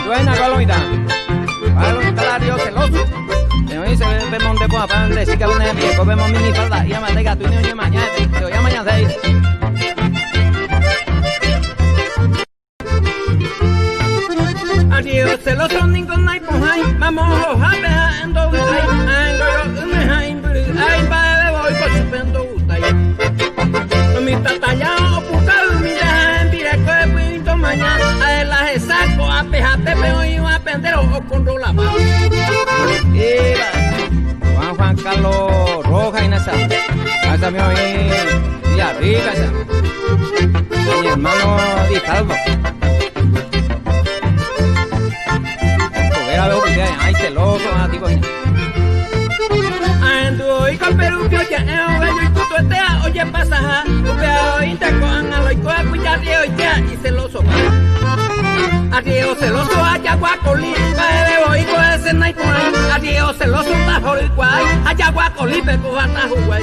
Buena palomita. Palomita la río celoso. Me dice, vemos de pan, de chica una de viejo, vemos mini falda, y llama de gato y niño mañana, te llama mañana 6. Adiós, celoso, ningún night behind, vamos a ver, ando gutay, ando behind, ay, va, voy por chupendo gutay. Mi tatalla, pucado, mi dejan, directo de pinto mañana, a la saco, a pejate, pero yo a pendero o con rola más. Juan Carlos Roja y Nasa, hasta mi ahí, Villa Rica, mi hermano Di Calvo. Ay, celoso, tipo. Ando y con perupio ya gallo y puto etea, oye pasa, veo intercoan a lo y coa cuya río y ya y celoso. Adiós celoso allá guacoli, bebe voy con ese night point. Adiós celoso tajo y guay, allá guacoli peco hasta juguay.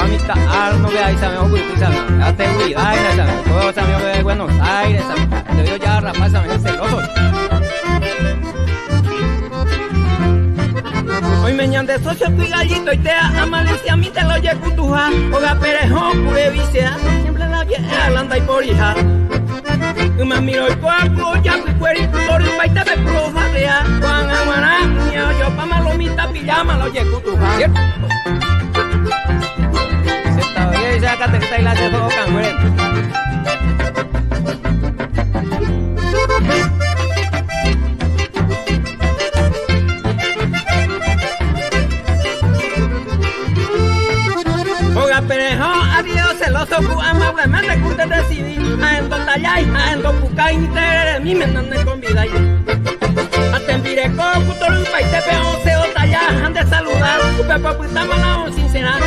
Amistad, no veáis, sabemos que sabemos, la seguridad, sabemos, todos sabemos de Buenos Aires, sabemos, te digo ya, rapaz, sabemos, celosos. Hoy me ñan de socio, tu gallito, y te amalicia, mi te lo llevo tuja, oga perejón, cure vicea, siempre la vieja, landa y por hija. Me miro y cuerpo, ya fui cuero y por un baita de puro barrea, Juan Aguaná, yo pa' malomita, pijama, lo llevo tuja, ¿cierto? Sácate que está ahí la de todo cangüero. Oga perejón, adiós celoso, amablemente que usted recibí. Aendo tallay, aendo pucay, ni te mi me andan con vida. Atembiré con putoro y paite peón, seo tallay, han de saludar. Upe papita malao sin cenar.